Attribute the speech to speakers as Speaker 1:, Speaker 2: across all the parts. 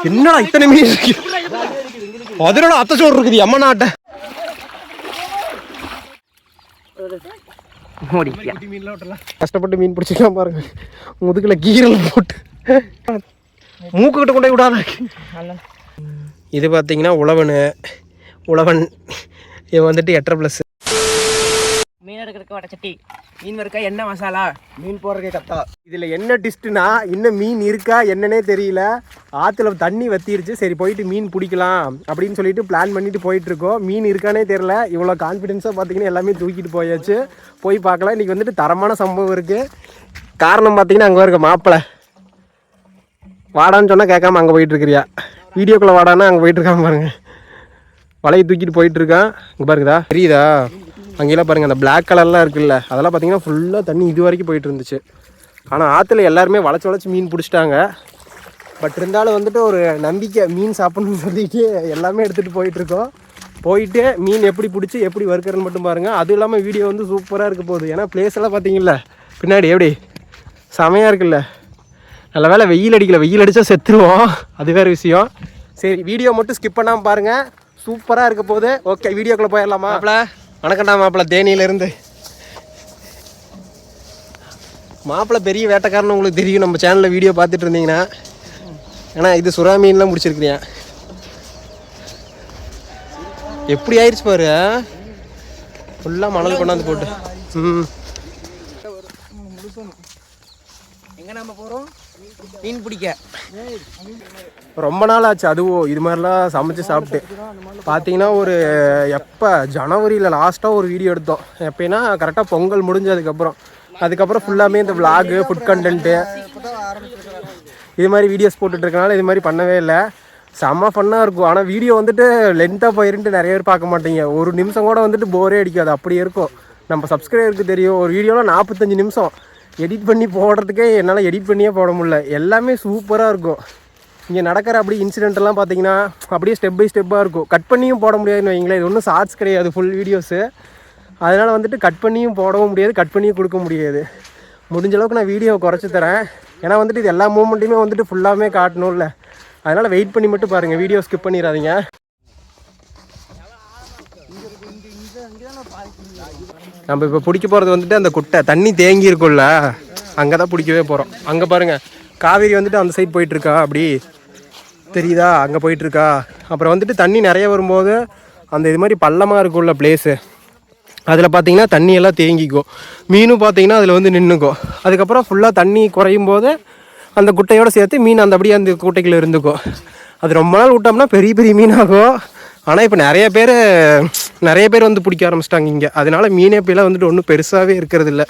Speaker 1: என்னடா இத்தனை மீன் இருக்கு? அதனோட அத்தச்சோறு இருக்குது அம்மா நாட்ட. கஷ்டப்பட்டு மீன் பிடிச்சிக்கலாம் பாருங்க. முதுகுல கீரல் போட்டு மூக்கு கிட்ட கொண்டே விடாத. இது பார்த்தீங்கன்னா உழவன் இது வந்துட்டு 8.5+.
Speaker 2: மீன் எடுக்கிறதுக்கு வடச்சட்டி, மீன் வறுக்க எண்ணெய் மசாலா,
Speaker 1: மீன் போடுறதுக்கு கத்தா. இதில் என்ன டிஸ்ட்டுனா இன்னும் மீன் இருக்கா என்னன்னே தெரியல. ஆற்றுல தண்ணி வத்திருச்சு. சரி போயிட்டு மீன் பிடிக்கலாம் அப்படின்னு சொல்லிட்டு பிளான் பண்ணிட்டு போயிட்டுருக்கோம். மீன் இருக்கானே தெரில. இவ்வளோ கான்ஃபிடென்ஸாக பார்த்தீங்கன்னா எல்லாமே தூக்கிட்டு போயாச்சு. போய் பார்க்கலாம். இன்றைக்கி வந்துட்டு தரமான சம்பவம் இருக்குது. காரணம் பார்த்தீங்கன்னா அங்கே இருக்க மாப்பிள்ளை வாடான்னு சொன்னால் கேட்காம அங்கே போயிட்டுருக்கிறியா. வீடியோக்குள்ளே வாடானா அங்கே போயிட்டுருக்காம பாருங்க. வலையை தூக்கிட்டு போயிட்டுருக்கான். இங்கே பாருங்கதா தெரியுதா? அங்கெல்லாம் பாருங்கள் அந்த பிளாக் கலர்லாம் இருக்குல்ல, அதெல்லாம் பார்த்தீங்கன்னா ஃபுல்லாக தண்ணி இது வரைக்கும் போயிட்டு இருந்துச்சு. ஆனால் ஆற்றுல எல்லாருமே வளைச்சி மீன் பிடிச்சிட்டாங்க. பட் இருந்தாலும் வந்துட்டு ஒரு நம்பிக்கை மீன் சாப்பிட்ணுன்னு சொல்லிட்டு எல்லாமே எடுத்துகிட்டு போயிட்டுருக்கோம். போயிட்டு மீன் எப்படி பிடிச்சி எப்படி வறுக்கிறன்னு மட்டும் பாருங்கள். அதுவும் இல்லாமல் வீடியோ வந்து சூப்பராக இருக்க போகுது. ஏன்னா பிளேஸ் எல்லாம் பார்த்தீங்கல்ல பின்னாடி எப்படி செமையாக இருக்குல்ல. நல்ல வேலை வெயில் அடிக்கல. வெயில் அடித்தா செத்துருவோம், அது வேறு விஷயம். சரி வீடியோ மட்டும் ஸ்கிப் பண்ணாமல் பாருங்கள், சூப்பராக இருக்க போகுது. ஓகே வீடியோக்குள்ளே போயிடலாமா? வணக்கம்டா மாப்பிள்ளை, தேனியிலேருந்து. மாப்பிள்ளை பெரிய வேட்டைக்காரன்னு உங்களுக்கு தெரியும் நம்ம சேனலில் வீடியோ பார்த்துட்டு இருந்தீங்கன்னா. ஏன்னா இது சுறா மீன்லாம் முடிச்சிருக்கிறியா. எப்படி ஆயிடுச்சு பாரு, ஃபுல்லாக மணல் கொண்டாந்து போட்டு.
Speaker 2: எங்கே நம்ம போகிறோம்? மீன் பிடிக்க.
Speaker 1: ரொம்ப நாள் ஆச்சு அதுவும் இது மாதிரிலாம் சமைச்சு சாப்பிட்டு. பார்த்தீங்கன்னா ஒரு எப்போ ஜனவரியில் லாஸ்ட்டாக ஒரு வீடியோ எடுத்தோம். எப்படின்னா கரெக்டாக பொங்கல் அதுக்கப்புறம் ஃபுல்லாமே இந்த விலாகு ஃபுட் கண்டென்ட்டு இது மாதிரி வீடியோஸ் போட்டுட்ருக்கனால இது மாதிரி பண்ணவே இல்லை. செம்ம ஃபன்னாக இருக்கும். ஆனால் வீடியோ வந்துட்டு லென்த்தாக போயிருந்துட்டு நிறைய பேர் பார்க்க மாட்டீங்க. ஒரு நிமிஷம் கூட வந்துட்டு போரே அடிக்காது, அப்படி இருக்கும். நம்ம சப்ஸ்கிரைபருக்கு தெரியும். ஒரு வீடியோவில் 45 நிமிஷம் எடிட் பண்ணி போடுறதுக்கே என்னால் எடிட் பண்ணியே போட முடியல. எல்லாமே சூப்பராக இருக்கும். இங்கே நடக்கிற அப்படி இன்சிடென்ட்லாம் பார்த்தீங்கன்னா அப்படியே ஸ்டெப் பை ஸ்டெப்பாக இருக்கும். கட் பண்ணியும் போட முடியாதுன்னு வைங்களேன். இது ஒன்றும் ஷார்ட்ஸ் கிடையாது, ஃபுல் வீடியோஸு. அதனால் வந்துட்டு கட் பண்ணியும் போடவும் முடியாது, கட் பண்ணியும் கொடுக்க முடியாது. முடிஞ்ச அளவுக்கு நான் வீடியோவை குறைச்சி தரேன். ஏன்னா வந்துட்டு இது எல்லா மூமெண்ட்டையுமே வந்துட்டு ஃபுல்லாமே காட்டணும்ல. அதனால் வெயிட் பண்ணி மட்டும் பாருங்கள், வீடியோ ஸ்கிப் பண்ணிடாதீங்க. நம்ம இப்போ பிடிக்க போகிறது வந்துட்டு அந்த குட்டை தண்ணி தேங்கி இருக்கும்ல, அங்கே தான் பிடிக்கவே போகிறோம். அங்கே பாருங்கள் காவேரி வந்துட்டு அந்த சைட் போயிட்டுருக்கா, அப்படி தெரியுதா? அங்கே போயிட்டுருக்கா. அப்புறம் வந்துட்டு தண்ணி நிறைய வரும்போது அந்த இது மாதிரி பள்ளமாக இருக்கும்ல பிளேஸு, அதில் பார்த்தீங்கன்னா தண்ணியெல்லாம் தேங்கிக்கும். மீனும் பார்த்தீங்கன்னா அதில் வந்து நின்றுக்கும். அதுக்கப்புறம் ஃபுல்லாக தண்ணி குறையும் போது அந்த குட்டையோடு சேர்த்து மீன் அந்த அப்படியே அந்த குட்டைக்குள்ளே இருந்துக்கும். அது ரொம்ப நாள் விட்டோம்னா பெரிய பெரிய மீனாகும். ஆனால் இப்போ நிறைய பேர் வந்து பிடிக்க ஆரம்பிச்சிட்டாங்க இங்கே. அதனால மீனே இப்போலாம் வந்துட்டு ஒன்றும் பெருசாகவே இருக்கிறது இல்லை.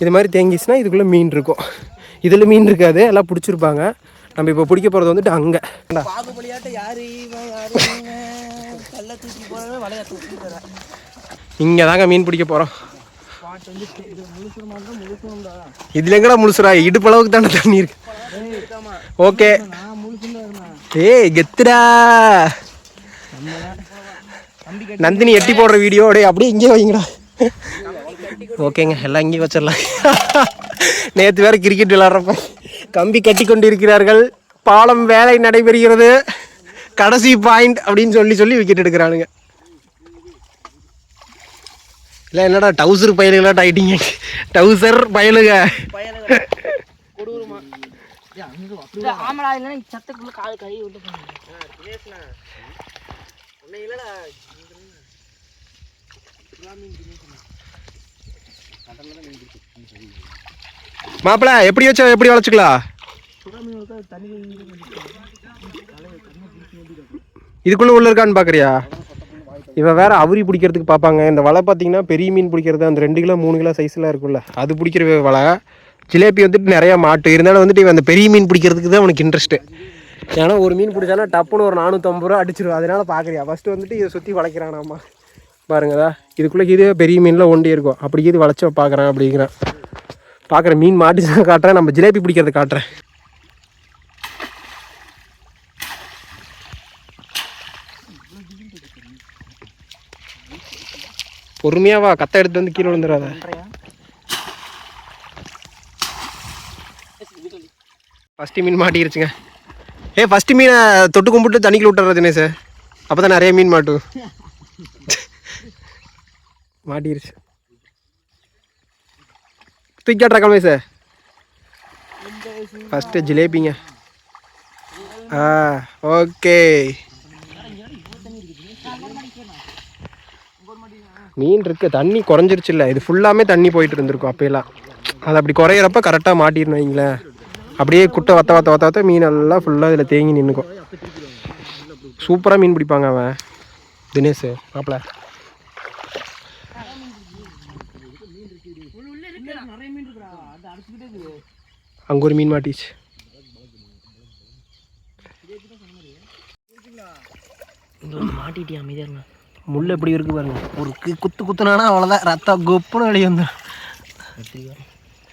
Speaker 1: இது மாதிரி தேங்கிச்சுன்னா இதுக்குள்ளே மீன் இருக்கும். இதில் மீன் இருக்காது, எல்லாம் பிடிச்சிருப்பாங்க. நம்ம இப்போ பிடிக்க போகிறது வந்துட்டு அங்கே இங்கே தாங்க மீன் பிடிக்க போகிறோம். இதில் எங்கடா முழுசுரா, இடுப்பளவுக்கு தானே தண்ணி இருக்கு. ஓகே கெத்துடா நந்தினி எட்டி போடுற வீடியோட அப்படியே இங்கே வைங்கடா. ஓகேங்க எல்லாம் இங்கே வச்சிடலாம். நேற்று வேறு கிரிக்கெட் விளையாடுறப்ப கம்பி கட்டி கொண்டு இருக்கிறார்கள். பாலம் வேலை நடைபெறுகிறது, கடைசி பாயிண்ட் அப்படின்னு சொல்லி விக்கெட் எடுக்கிறானுங்க. இல்லை என்னடா டவுசர் பயலுகளா ஆயிட்டீங்க, டவுசர் பயலுக. மாப்பிள்ள எப்படி வச்சா எப்படி வளச்சுக்கலாம்? இதுக்குள்ள உள்ள இருக்கான்னு பாக்குறியா? இவன் வேற அவுரி பிடிக்கிறதுக்கு பார்ப்பாங்க. இந்த வலை பார்த்தீங்கன்னா பெரிய மீன் பிடிக்கிறது அந்த 2 கிலோ 3 கிலோ சைஸ்லாம் இருக்குல்ல, அது பிடிக்கிற வலை. ஜிலேபி வந்துட்டு நிறையா மாட்டு இருந்தாலும் வந்துட்டு இவன் அந்த பெரிய மீன் பிடிக்கிறதுக்கு தான் அவனுக்கு இன்ட்ரெஸ்ட்டு. ஏன்னா ஒரு மீன் பிடிச்சானா டப்புன்னு ஒரு 450 ரூபா அடிச்சிருவா. அதனால பார்க்குறியா ஃபஸ்ட்டு வந்துட்டு இதை சுற்றி வளைக்கிறானாம்மா. பாருங்கதா இதுக்குள்ளே இது பெரிய மீன்லாம் ஒண்டி இருக்கும். அப்படி இது வளைச்ச பார்க்குறேன் அப்படிங்கிறேன். பார்க்குறேன் மீன் மாட்டிச்சு காட்டுறேன், நம்ம ஜிலேபி பிடிக்கிறத காட்டுறேன். பொறுமையாக வா, கத்தை எடுத்து வந்து கீழே விழுந்துடாத. ஃபஸ்ட்டு மீன் மாட்டிருச்சுங்க. ஃபஸ்ட்டு மீனை தொட்டு கும்பிட்டு தண்ணிக்குள்ள விட்டுறது தினேஷ், அப்போ தான் நிறைய மீன் மாட்டும். மாட்டிருச்சு. தூக்கிட்டுறா கமலேஷ். ஃபஸ்ட்டு ஜிலேபிங்க. ஓகே. மீன் இருக்கு, தண்ணி குறைஞ்சிருச்சு இல்லை, இது ஃபுல்லாமே தண்ணி போயிட்டு இருந்திருக்கும் அப்போலாம். அது அப்படி குறையிறப்ப கரெக்டாக மாட்டிடணும் வைங்களேன். அப்படியே குட்டை வத்த மீன் எல்லாம் ஃபுல்லாக இதில் தேங்கி நின்றுக்கும். சூப்பராக மீன் பிடிப்பாங்க அவன் தினேஷ் மாப்பிள்ள. அங்கே ஒரு மீன் மாட்டிச்சு.
Speaker 2: மாட்டிட்டியா மீதா?
Speaker 1: முள் எப்படி இருக்கு பாருங்க. ஒரு குத்துனானா அவ்வளோதான், ரத்தம் கொப்புன்னு வெளியே வந்துடும்.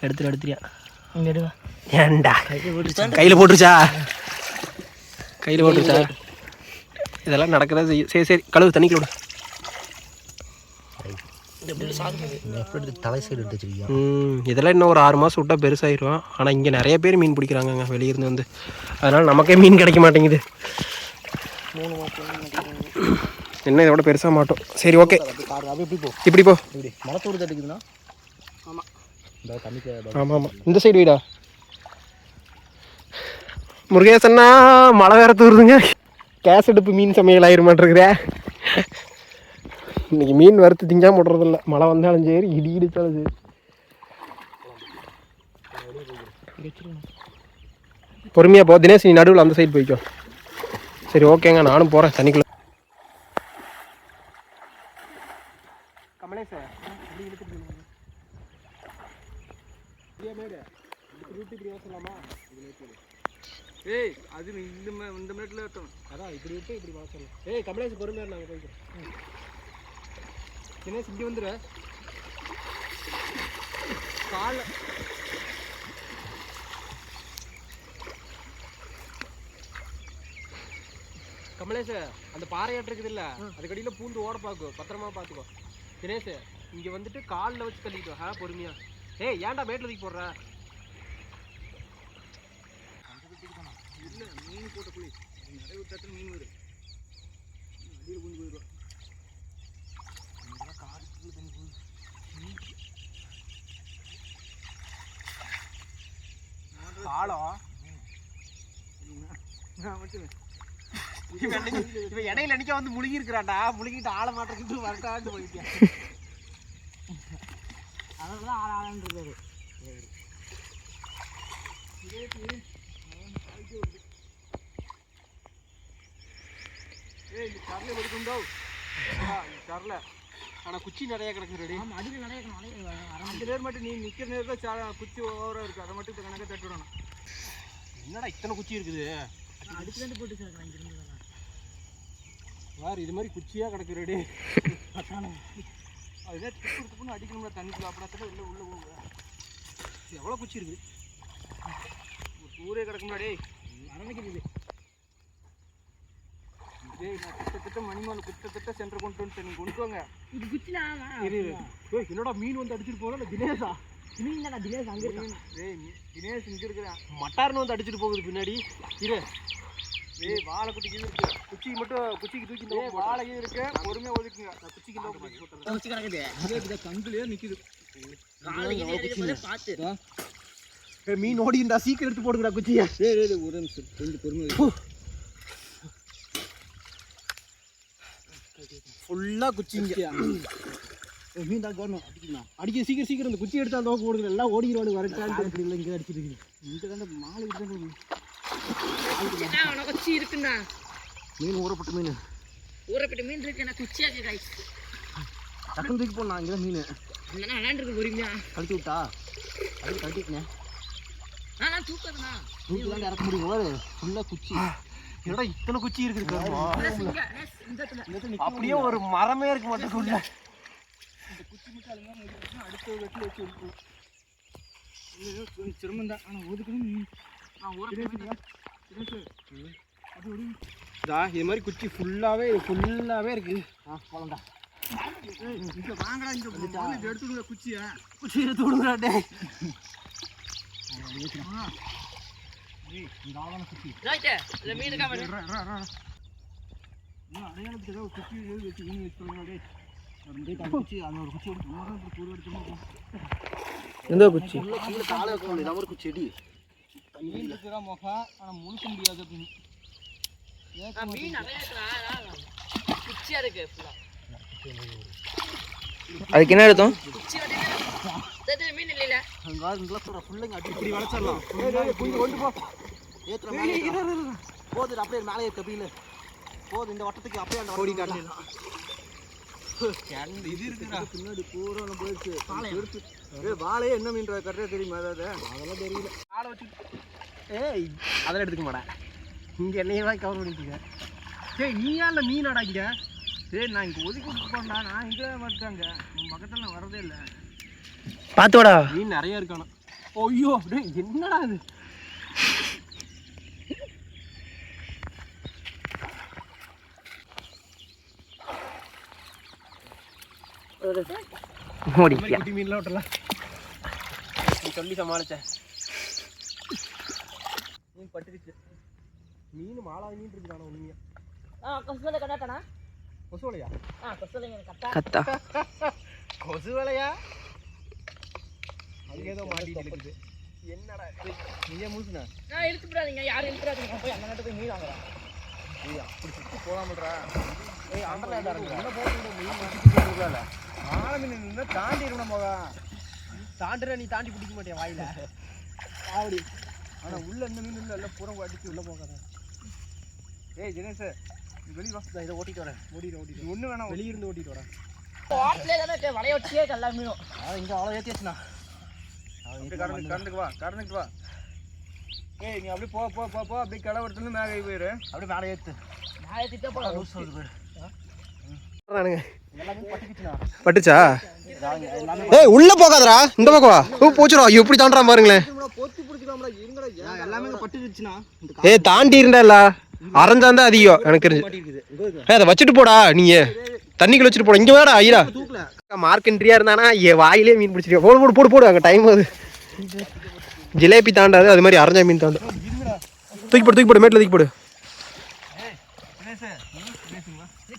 Speaker 1: எடுத்துறியா? ஏண்டா கையில் போட்டுருச்சா? இதெல்லாம் நடக்கிறதா? சரி கழுவு, தண்ணிக்குள்ள விடு. இதெல்லாம் இன்னும் ஒரு 6 மாதம் விட்டால் பெருசாகிடும். ஆனால் இங்கே நிறைய பேர் மீன் பிடிக்கிறாங்கங்க வெளியிருந்து வந்து. அதனால் நமக்கே மீன் கிடைக்க மாட்டேங்குது. என்ன இதோட பெருசாக மாட்டோம். சரி ஓகே, இப்படி போ.
Speaker 2: மரத்தோடு தட்டுக்குதுண்ணா.
Speaker 1: ஆமாம், இந்த சைடு வீடா முருகேசன்னா? மழை வேற தூருதுங்க. கேஸ் அடுப்பு மீன் சமையல் ஆயிர மாட்டேருக்குற. இன்னைக்கு மீன் வறுத்து திங்காம விட்றதில்ல. மழை வந்தாலும் சரி, இடி இடித்தாலும் சரி. பொறுமையாக போ தினேஷ், நீ நடுவில் அந்த சைடு போய்க்கோ. சரி ஓகேங்க, நானும் போகிறேன் தண்ணிக்குள்ள. கமலேஷ் அது இந்த மேட்டில் அதான் இப்படி விட்டு இப்படி வாசலாம். கமலேஷ் பொறுமையாக நாங்கள் போய்க்கிறோம். தினேஷ் இங்கே வந்துடு. காலை கமலேஷ், அந்த பாறையாட்டு இருக்குது இல்லை, அதுக்கடியில் பூந்து ஓட பார்க்கும், பத்திரமா பார்த்துக்கோ. தினேஷ் இங்கே வந்துட்டு காலில் வச்சு தள்ளிக்கிட்டோம். பொறுமையா. ஏன்டா மேட்டில் தூக்கி போடுற? இல்லை, மீன் போட்ட புளி நிறைய விட்டு மீன் வரும், அடியில் பூந்து போயிடுவோம். காலம் இடையில அன்னைக்கா வந்து முழுகி இருக்கிறான்டா. முழுகிட்டு ஆளை மாட்டிட்டு வரட்டான்னு போயிட்டேன்.
Speaker 2: அதெல்லாம் ஆளான்னு இருக்காரு.
Speaker 1: கரல எடுக்குண்டோ கரல. ஆனால் குச்சி நிறையா கிடக்கு. ரெடி
Speaker 2: அடியில் நிறைய
Speaker 1: 2 பேர் மட்டும் நீ நிற்கிற நேரத்தில் குச்சி ஓவராக இருக்குது. அதை மட்டும் இப்போ கணக்காக தட்டுவிடணும். என்னடா இத்தனை குச்சி இருக்குது?
Speaker 2: அடுத்து போட்டு சார் இங்கிருந்து
Speaker 1: வேறு இது மாதிரி குச்சியாக கிடக்கு. ரெடி அதுதான் துப்புன்னு அடிக்கணும்னா தண்ணிக்குள்ள. அப்படின்னா இல்லை உள்ள போங்க. எவ்வளோ குச்சி இருக்குது? ஊரே கிடக்கும்டா. அரணிக்குது. நான் கிட்டத்தட்ட மணிமால் கிட்டத்தட்ட சென்டர் கொண்டு வந்துட்டு நீங்கள் கொண்டு வாங்க.
Speaker 2: இது குச்சிலாம்
Speaker 1: என்னோட மீன் வந்து அடிச்சுட்டு போகல. தினேஷா
Speaker 2: மீன் தானே? தினேஷ் அங்கே இருக்கான்.
Speaker 1: தினேஷ் இங்கே இருக்கிறேன். மட்டார்னு வந்து அடிச்சுட்டு போகுது பின்னாடி. வாழை குட்டிக்கு இருக்கு. குச்சிக்கு மட்டும் குச்சிக்கு தூக்கி வாழையும் இருக்கு. பொறுமையாக ஒதுக்குங்க. குச்சிக்கு
Speaker 2: குச்சி கிடக்குது.
Speaker 1: கங்குலயே நிற்குது.
Speaker 2: பார்த்து
Speaker 1: மீன் ஓடிண்டா. சீக்கிரம் எடுத்து போடுங்கடா குச்சியை.
Speaker 2: ஒரு நிமிஷம் கொஞ்சம் பொறுமை.
Speaker 1: ஃபுல்லாக குச்சிங்க.
Speaker 2: மீன் தான் போடணும். அடிக்கணும்.
Speaker 1: அடிக்க சீக்கிரம் இந்த குச்சி எடுத்து அந்த நோக்கு போடுங்க. எல்லாம் ஓடிடுவாடு வரட்டான்னு
Speaker 2: இல்லை. இங்கே அடிச்சிருக்கு. இங்கே தான் மாலை குச்சி இருக்குண்ணா.
Speaker 1: மீன் ஊறப்பட்ட மீன்.
Speaker 2: ஊறப்பட்ட மீன் இருக்கு. எனக்கு குச்சியாக காய்
Speaker 1: டக்குன்னு தூக்கி போடலாம். இங்கே தான் மீன்
Speaker 2: என்னண்ணா விளாண்டுருக்கு. பொறுமையா
Speaker 1: கழட்டி விட்டா அது கழட்டிக்குண்ணே.
Speaker 2: நான் தூக்காதுண்ணா.
Speaker 1: தூக்கி தான் இறக்க முடியும். ஃபுல்லாக குச்சி. என்னடா இத்தனை குச்சி இருக்குது? அப்படியே ஒரு மரமே இருக்க மாட்டேங்குள்ள. இந்த குச்சி மட்டும் அதுதான் அடுத்த வெட்டில் வச்சு எடுக்கணும். கொஞ்சம் சிரமம் தான். ஆனால் ஒதுக்கணும். இது மாதிரி குச்சி ஃபுல்லாகவே இருக்குது. போலண்டா. வாங்கடா இங்கே எடுத்துடுங்க. குச்சி எடுத்து விடுங்கடா.
Speaker 2: ரைட்டு இந்த மீன் இருக்கா பாரு
Speaker 3: அடையாளத்துக்கு ஏதாவது குச்சி வச்சு மீன் வச்சுக்கோங்க. குச்சி அந்த ஒரு குச்சி எடுத்து
Speaker 1: எந்த குச்சி
Speaker 3: கீழே காலை வைக்க முடியாது. ஒரு குச்சி செடி மீன் இருக்கிற முகம் ஆனால் முழுக்க முடியாது அப்படின்னு
Speaker 2: மீன் நிறைய இருக்குடா குச்சியா இருக்கு ஃபுல்லா
Speaker 1: அதுக்கு என்ன எடுத்தோம்
Speaker 2: குச்சி வந்து மீன் இல்லைல
Speaker 3: ஃபுல்லுங்க அடி இப்படி வளைச்சிடலாம். கொண்டு போ ஏற்றுற மேலே போது அப்படியே மேலே ஏற்ற அப்படியே போதும். இந்த வட்டத்துக்கு அப்படியே அந்த ஓடி காட்டலாம். இது இருக்குடா பின்னாடி பூரா போயிடுச்சு. வாழையே என்ன மீன் கரெக்டாக தெரியுமா? அதாவது அதெல்லாம் தெரியல.
Speaker 1: ஆளை வச்சு ஏய் அதெல்லாம் எடுத்துக்க மாட்டேன். இங்கே என்னையவா கவர் பண்ணிட்டுருக்க. சரி நீ ஏன்ல மீனாடா இங்கே?
Speaker 3: சரி நான் இங்கே ஒதுக்கி கொடுப்போம்டா. நான் இங்கே மாட்டாங்க உன் பக்கத்தில் நான் வரதே இல்லை.
Speaker 1: பார்த்துவாடா மீன் நிறைய இருக்கானா. ஐயோ டேய் என்னடா இது? குட்டி மீன்லாம் விட்டலாம் நீ சொல்லி சமாளிச்சேன். மீன் பட்டுருச்சு. மீன் மாலாத மீன் இருக்குதானா ஒண்ணுங்க?
Speaker 2: கொசுவலை கட்டாட்டானா
Speaker 1: கொசுவலையா?
Speaker 2: கொசுவலைங்க கட்டா
Speaker 1: கத்தா கொசுவலையா? அங்கே ஏதோ மாட்டிட்டு இருக்குது. என்னடா நீயே முழுசுனா
Speaker 2: இழுத்து விடாதீங்க. யாரும் இழுத்துறாதீங்க. போய் அந்த நேரத்துக்கு மீன் வாங்குறேன்.
Speaker 3: அப்படி சுற்றி போகாமல்றா.
Speaker 1: ஏய் அண்டர்ல
Speaker 3: உள்ள போகிறது மீன் மாட்டிட்டு ஆழ மீன் நின்று தாண்டிடணும் போக.
Speaker 1: தாண்டுற நீ தாண்டி பிடிக்க மாட்டியா வாயில
Speaker 3: அப்படி. ஆனால் உள்ள இந்த மீன் இல்லை எல்லாம் புறம் அடிச்சு உள்ளே போகாத. ஏய் தினேஷ் வெளியே வா.
Speaker 1: இதை ஓட்டிட்டு வரேன். ஓட்டிட்டு
Speaker 3: ஒன்று வேணாம்
Speaker 1: வெளியிருந்து ஓட்டிட்டு வரேன்.
Speaker 2: ஹோட்டலே தானே வலைய வச்சியே எல்லா மீனும்.
Speaker 1: இங்கே அவ்வளோ ஏற்றியாச்சுண்ணா.
Speaker 3: கரண்டுக்கு வா. கரண்டுக்கு வா. ஏய் நீ அப்படியே போ போ போ போ அப்படியே கடை எடுத்துன்னு மேலே போயிரு.
Speaker 1: அப்படியே மேலே ஏற்று
Speaker 2: நான் ஏற்றிட்டே போகலாம்.
Speaker 1: லூஸ் ஆகுது பேர்.
Speaker 3: எல்லாமே பட்டுக்குச்சுண்ணா.
Speaker 1: பட்டுச்சா? ஏய் உள்ள போகாதடா. இந்த பக்கம் வா. போச்சுடா. எப்படி தாண்டா பாருங்களேன்.
Speaker 3: பொத்தி பிடிச்சிக்கலாம்டா. இருங்கடா. எல்லாமே பட்டுக்குச்சுண்ணா.
Speaker 1: ஏய் தாண்டி இருந்தா அரைஞ்சாந்தான் அதிகம் எனக்கு தெரிஞ்சு. அதை வச்சுட்டு போடா. நீங்க தண்ணிக்குள்ள வச்சுட்டு போட. இங்க வேடா ஐயா மார்க்கெண்ட்ரியா இருந்தானா வாயிலே மீன் பிடிச்சிருக்கா. போடு போடு போடு போடு. அங்கே டைம் ஆகுது. ஜிலேபி தாண்டாது அது மாதிரி அரைஞ்சா மீன் தாண்டு. தூக்கி போடு தூக்கி போடு. மேட்டில் தூக்கி போடு.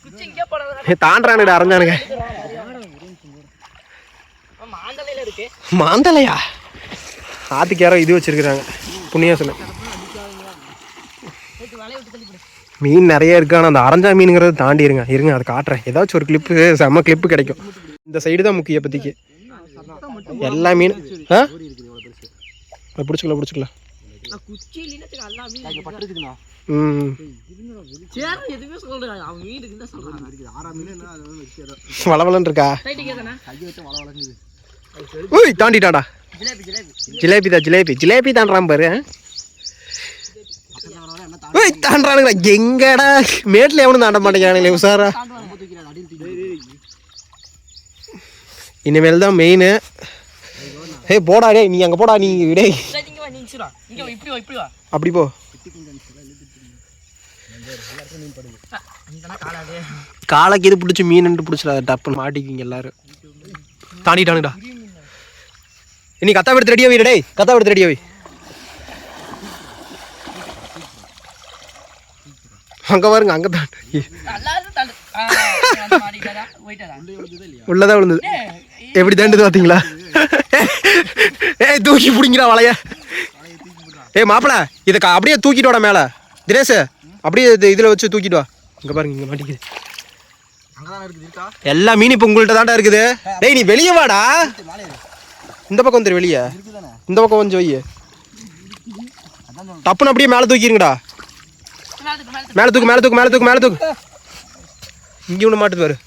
Speaker 2: குச்சி இங்கே போடாத.
Speaker 1: தாண்டானுடா அரைஞ்சானுங்க.
Speaker 2: மாந்தலையில இருக்கு.
Speaker 1: மாந்தலையா? ஆத்துக்கு யாரோ இது வச்சிருக்கிறாங்க. புண்ணியாசனம்.
Speaker 2: வலைய விட்டு தள்ளி போடு.
Speaker 1: மீன் நிறைய இருக்கு. ஆனால் அந்த அரைஞ்சா மீனுங்கிறத தாண்டி இருங்க அதை காட்டுறேன். ஏதாச்சும் ஒரு கிளிப்பு செம்ம கிளிப்பு கிடைக்கும். இந்த சைடு தான் முக்கிய பற்றிக்கு எல்லா மீன். பிடிச்சிக்கலாம் பிடிச்சிக்கலாம்.
Speaker 2: குச்சி இல்லைன்னு எல்லா மீன்
Speaker 3: பட்டுக்குதுண்ணா.
Speaker 2: சரி எதுவுமே சொல்றேன். அவன் மீன் இருக்குன்னு தான் சொல்றான்.
Speaker 3: 6 மீன்
Speaker 1: வளவலன்னு இருக்கா?
Speaker 2: ரைட்டுக்கே தானே
Speaker 3: கையை வச்சு வள வளங்குது.
Speaker 1: ஓய் தாண்டிட்டாடா.
Speaker 2: ஜிலேபி ஜிலேபி
Speaker 1: ஜிலேபி தான் ஜிலேபி தாண்டான் பாரு. ஓய் தாண்டானுங்களா? எங்கடா மேட்டில் எவனும் தாண்ட மாட்டேங்கிறானுங்களே உசாரா. இனிமேல் தான் மெயின். ஏய் போடா டே. நீ அங்கே போடா. நீ டே
Speaker 2: இப்படி வா.
Speaker 1: அப்படி போ. காலைக்கு இது பிடிச்சி மீன் பிடிச்சிடா. டப்புன்னு மாட்டிக்குவீங்க எல்லாரும். தாண்டிட்டானுடா. நீ கத்தா எடுத்து ரெடியா வை. டே கத்தா எடுத்து ரெடியா வை. அங்க பாருங்க. அங்க தான் உள்ளதான் விழுந்தது. எப்படி தாண்டுது பாத்தீங்களா? ஏய் தூக்கி பிடிங்கிறா வலைய. ஏய் மாப்பிள இதை அப்படியே தூக்கிட்டு வாடா மேல. தினேஷ் அப்படியே இதுல வச்சு தூக்கிட்டு வா. இங்க பாருங்க இங்க மாட்டிக்குது. எல்லா மீன் இப்ப உங்கள்கிட்ட தாண்டா இருக்குது. டேய் நீ வெளியே வாடா. இந்த பக்கம் வந்துரு. வெளியே இந்த பக்கம் கொஞ்சம் வை. டப்புன்னு அப்படியே மேல தூக்கிருங்கடா. மேல தூக்கு மேல தூக்கு மேல தூக்கு மேல தூக்கு. இங்க ஒண்ணு மாட்டுது பாரு.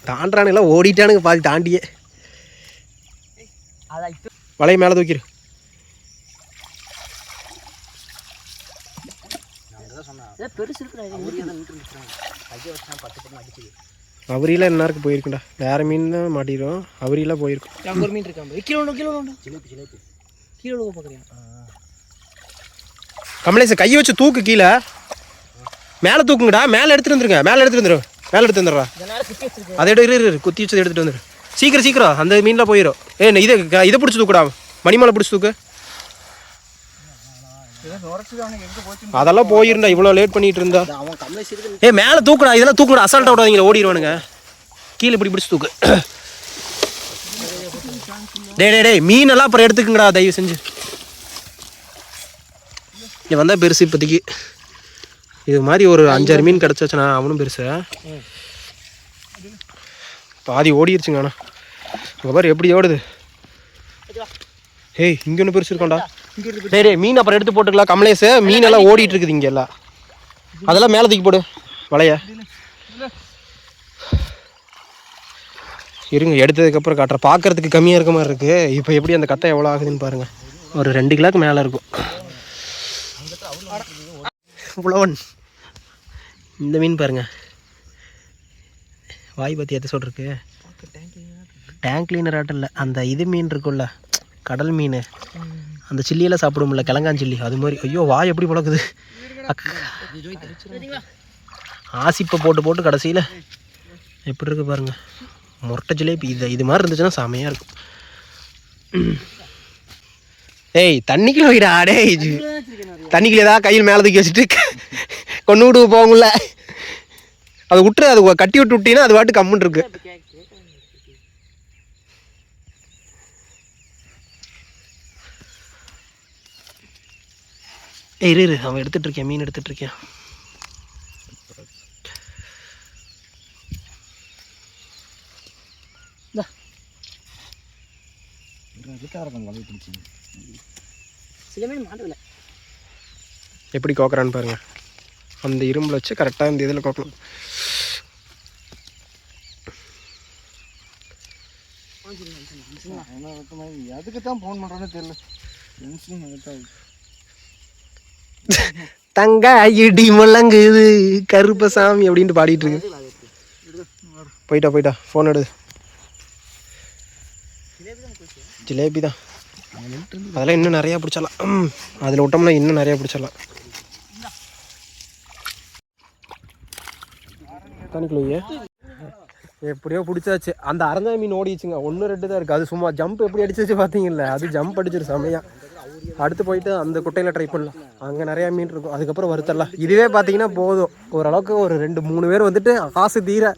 Speaker 1: தாண்டானுங்களா? ஓடிட்டானுங்க பாதி தாண்டியே. வலைய மேல தூக்கிரு. அவரியெல்லாம் என்ன போயிருக்குண்டா. வேற மீன் தான் மாட்டிடும். அவரியெல்லாம் போயிருக்கும்.
Speaker 2: ஒரு மீன் இருக்கா? கீழே பார்க்குறியா?
Speaker 1: கமலேஷ் கையை வச்சு தூக்கு. கீழே மேலே தூக்குங்கடா. மேலே எடுத்துட்டு வந்துருங்க. மேலே எடுத்துட்டு வந்துடும். மேலே எடுத்து வந்துடுறா. அதை இரு குத்தி வச்சதை எடுத்துகிட்டு வந்துடு. சீக்கிரம் அந்த மீன்லாம் போயிடும். இதை பிடிச்சி தூக்குடா, மணிமலை பிடிச்சி தூக்கு. அதெல்லாம் போயிருந்தா இவ்வளோ லேட் பண்ணிட்டு இருந்தா. மேலே தூக்குடா, இதெல்லாம் தூக்குடா, அசால்ட்டாக விடாதீங்களா, ஓடிடுவானுங்க. கீழே இப்படி பிடிச்சி தூக்கு. டேய் மீனெல்லாம் அப்புறம் எடுத்துக்குங்கடா தயவு செஞ்சு. இங்கே வந்தால் பெருசு இப்போதைக்கு. இது மாதிரி ஒரு 5-6 மீன் கிடச்சாச்சுண்ணா அவனும் பெருசு. பாதி ஓடிடுச்சுங்க. ஆனால் அங்கே பாரு எப்படி ஓடுது. ஏய் இங்கே ஒன்று பெருசு இருக்கோண்டா. டேய் மீன் அப்புறம் எடுத்து போட்டுக்கலாம் கமலேஷ். மீனெல்லாம் ஓடிட்டு இருக்குது இங்கே எல்லாம். அதெல்லாம் மேலே தூக்கி போடு வலைய. இருங்க எடுத்ததுக்கப்புறம் காட்டுறேன். பார்க்கறதுக்கு கம்மியாக இருக்க மாதிரி இருக்குது. இப்போ எப்படி அந்த கத்தை எவ்வளோ ஆகுதுன்னு பாருங்கள். ஒரு 2 கிலோக்கு மேலே இருக்கும். புலவன் இந்த மீன் பாருங்க, வாய் பற்றி எத்த சொல்லிருக்கு. டேங்க் கிளீனர் ஆட்டம் இல்லை, அந்த இது மீன் இருக்குல்ல கடல் மீன், அந்த சில்லியெல்லாம் சாப்பிடும்ல கிழங்காஞ்சில்லி, அது மாதிரி. ஐயோ வாய் எப்படி பழக்குது. ஆசிப்பை போட்டு கடைசியில் எப்படி இருக்கு பாருங்க. முட்டை ஜிலேபி இது மாதிரி இருந்துச்சுன்னா செமையாக இருக்கும். ஏய் தண்ணிக்குள்ள வைடா. டேய் தண்ணிக்குள்ள ஏதாவது கையில் மேலே தூக்கி வச்சுட்டு கொண்டு விட்டு போகும்ல, அதை விட்டுரு. அது கட்டி விட்டீங்கன்னா அது பாட்டு கம்முன்னு இருக்கு. இரு அவன் எடுத்துட்டு இருக்கேன், மீன் எடுத்துட்டு இருக்கேன். எப்படி கோக்குறான்னு பாருங்க. அந்த இரும்பில் வச்சு கரெக்டாக இந்த இதில் கோக்கணும்.
Speaker 3: அதுக்கு தான் ஃபோன் பண்ணுறேன்னு தெரியல.
Speaker 1: தங்க இடி முழங்குது கருப்பசாமி அப்படின்ட்டு பாடிட்டு இருக்கு. போயிட்டா ஃபோன் எடு. ஜிலேபி தான் அதெல்லாம் இன்னும் நிறையா பிடிச்சிடலாம். அதில் விட்டோம்னா இன்னும் நிறையா பிடிச்சிடலாம். தண்ணிக்குள்ளே எப்படியோ பிடிச்சாச்சு. அந்த அரஞ்சா மீன் ஓடிச்சுங்க. 1-2 தான் இருக்குது. அது சும்மா ஜம்ப் எப்படி அடிச்சிச்சு பார்த்தீங்கல்ல, அது ஜம்ப் அடிச்சிரு செமையா. அடுத்து போயிட்டு அந்த குட்டையில் ட்ரை பண்ணலாம். அங்கே நிறையா மீன் இருக்கும். அதுக்கப்புறம் வறுத்தரலாம். இதுவே பார்த்தீங்கன்னா போதும் ஓரளவுக்கு. ஒரு 2-3 பேர் வந்துட்டு ஆசை தீர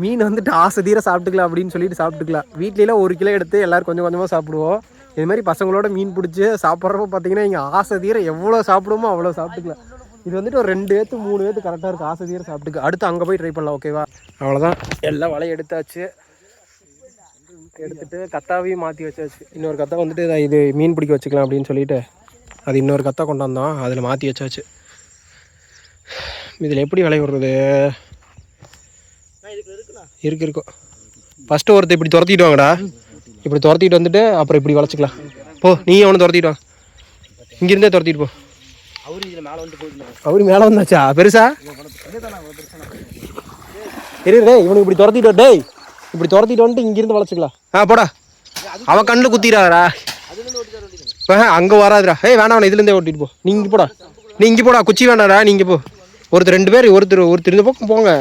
Speaker 1: மீன் வந்துட்டு ஆசை தீர சாப்பிட்டுக்கலாம் அப்படின்னு சொல்லிட்டு சாப்பிட்டுக்கலாம். வீட்லலாம் 1 கிலோ எடுத்து எல்லோரும் கொஞ்சம் கொஞ்சமாக சாப்பிடுவோம். இது மாதிரி பசங்களோட மீன் பிடிச்சி சாப்பிட்றப்ப பார்த்தீங்கன்னா இங்கே ஆசை தீர எவ்வளோ சாப்பிடுமோ அவ்வளோ சாப்பிட்டுக்கலாம். இது வந்துட்டு ஒரு 2 பேத்து 3 பேத்து கரெக்டாக இருக்குது. ஆசை தீர சாப்பிட்டுக்கு. அடுத்து அங்கே போய் ட்ரை பண்ணலாம். ஓகேவா? அவ்வளோதான். எல்லாம் வலையை எடுத்தாச்சு. எடுத்துகிட்டு கத்தாவையும் மாற்றி வச்சாச்சு. இன்னொரு கத்தா வந்துட்டு இது மீன் பிடிக்க வச்சுக்கலாம் அப்படின்னு சொல்லிட்டு அது இன்னொரு கத்தா கொண்டு வந்தோம். அதில் மாற்றி வச்சாச்சு. இதில் எப்படி வலை விடுறது? இருக்கும். ஃபஸ்ட்டு ஒருத்தர் இப்படி துரத்திட்டு வாங்கடா. இப்படி துரத்திட்டு வந்துட்டு அப்புறம் இப்படி வளைச்சிக்கலாம். போ நீ அவனை துரத்திட்டு வா. இங்கேருந்தே துரத்திட்டு போ. அவரு மேலே வந்தாச்சா பெருசா? டேய் இவனுக்கு இப்படி துரத்திட்டு டேய் இப்படி துரத்திட்டு வந்துட்டு இங்கிருந்து வளைச்சிக்கலாம். போடா. அவன் கண்ணில் குத்திடாதா. அங்கே வராதுடா. வேணாம் இதுலேருந்தே ஓட்டிட்டு போ. நீ இங்கே போடா. நீ இங்கே போடா. குச்சி வேண்டாடா. நீ இங்கே போ. ஒருத்தர் 2 பேர் ஒருத்தர் இந்த பக்கம் போங்க.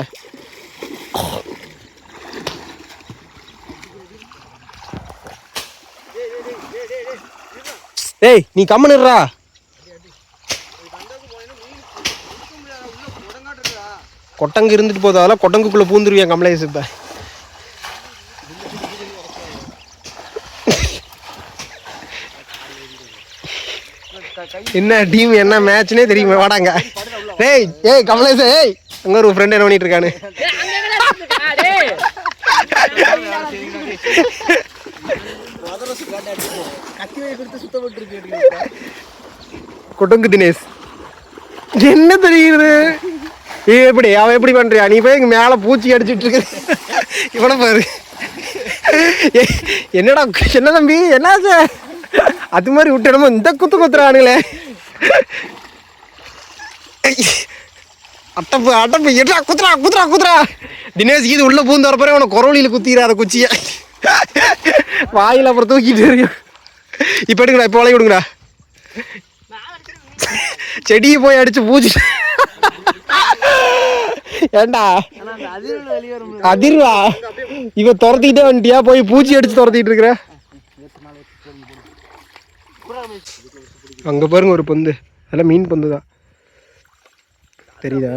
Speaker 1: ஏய் நீ கம்மனுடுறா. கொட்டங்கு இருந்துட்டு போதும். அதெல்லாம் கொட்டங்குக்குள்ளே பூந்துருவியா கமலேஷ். இப்போ என்ன டீம் என்ன மேட்ச்னே தெரியுமா? வாடாங்க. ஏய் கமலேஷ். அங்கே ஒரு ஃப்ரெண்ட் என்ன பண்ணிட்டு இருக்கானு. கொட்டங்கு தினேஷ் என்ன தெரியுது? எப்படி அவன் எப்படி பண்றியா? நீ போய் இங்க மேல பூச்சி அடிச்சுட்டு இருக்கு. இவனை பாரு. என்னடா என்ன தம்பி என்னாச்சு? அது மாதிரி விட்டுடமோ இந்த குத்துறானுங்களே. அட்டப்பு என்ன குத்துறா. தினேஷ் இது உள்ள பூந்து வரப்போ அவனை குரவழியில குத்திடுற அதை குச்சிய வாயில் அப்புறம் தூக்கிட்டு இருக்கு. இப்போ எடுங்கடா. இப்போ வளைய விடுங்கடா. செடியை போய் அடிச்சு பூச்சி ஏண்டா அதிர்வா இவ துரத்திக்கிட்டே வந்துட்டியா போய் பூச்சி அடிச்சு துரத்திட்டு இருக்கிற. அங்க பாருங்க ஒரு பொந்து, அதெல்லாம் மீன் பொந்து தான் தெரியுதா.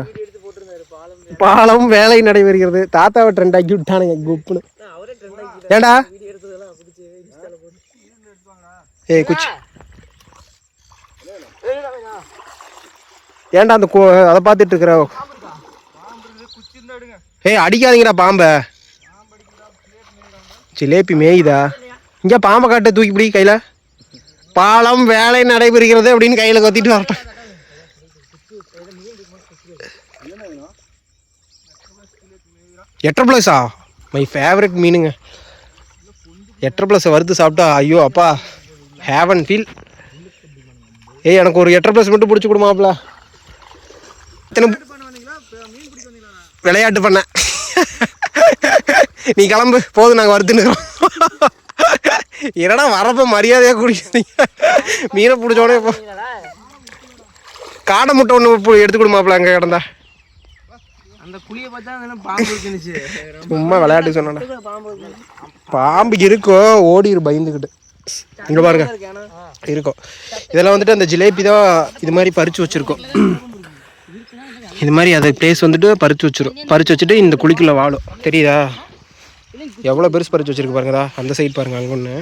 Speaker 1: பாலம் வேலை நடைபெறுகிறது. தாத்தாவை ட்ரெண்ட் ஆக்கி விட்டானுங்க குப்புன்னு. ஏண்டா ஏய் குச்சி ஏன்டா அந்த அதை பார்த்துட்டு இருக்கிற. ஏய் அடிக்காதீங்கடா பாம்பை. ஜிலேபி மேயுதா இங்கே பாம்பை காட்ட தூக்கி பிடி கையில். பாலம் வேலை நடைபெறுகிறது அப்படின்னு கையில் கொத்திட்டு வரட்டேன். எட்டரை பிளஸா மை ஃபேவரட் மீனுங்க. எட்டரை பிளஸை வறுத்து சாப்பிட்டா ஐயோ அப்பா ஹேவன் ஃபீல். ஏய் எனக்கு ஒரு எட்டரை பிளஸ் மட்டும் பிடிச்சி கொடுமாப்ல. விளையாட்டு பண்ண நீ கிளம்பு போதும், நாங்கள் வறுத்துன்னுக்கிறோம். என்னடா வரப்ப மரியாதையாக குடிக்கிறீங்க. மீனை பிடிச்சோடனே இப்போ காடை முட்டை ஒன்று எடுத்து கொடுமாப்ல அங்கே கிடந்தா. சும்மா விளையாட்டு சொன்னா பாம்பு இருக்கோ ஓடிரு பயந்துக்கிட்டு. இங்க பாருங்க இருக்கும். இதெல்லாம் வந்துட்டு அந்த ஜிலேபி தான் இது மாதிரி பறிச்சு வச்சிருக்கோம். இது மாதிரி அதை பிளேஸ் வந்துட்டு பறிச்சு வச்சிரும். பறிச்சு வச்சுட்டு இந்த குழிக்குள்ள வாழும். தெரியுதா எவ்வளோ பெருசு பறிச்சு வச்சிருக்கு பாருங்கடா. அந்த சைடு பாருங்க அங்கே ஒன்று.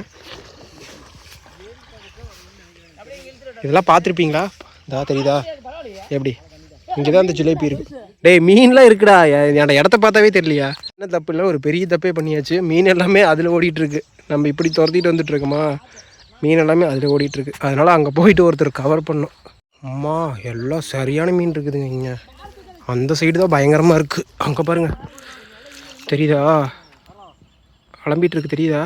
Speaker 1: இதெல்லாம் பார்த்துருப்பீங்களா? இதா தெரியுதா எப்படி இங்கே தான் அந்த ஜிலேபி இருக்கு. டேய் மீன்லாம் இருக்குடா. என்னோட இடத்த பார்த்தாவே தெரியலையா? என்ன தப்பு இல்லை, ஒரு பெரிய தப்பே பண்ணியாச்சு. மீன் எல்லாமே அதில் ஓடிட்டுருக்கு. நம்ம இப்படி துரத்திட்டு வந்துட்டு இருக்கோமா, மீன் எல்லாமே அதில் ஓடிட்டுருக்கு. அதனால் அங்கே போயிட்டு ஒருத்தர் கவர் பண்ணோம். அம்மா எல்லாம் சரியான மீன் இருக்குதுங்க இங்கே. அந்த சைடு தான் பயங்கரமாக இருக்குது. அங்கே பாருங்கள் தெரியுதா கிளம்பிட்டு இருக்கு தெரியுதா.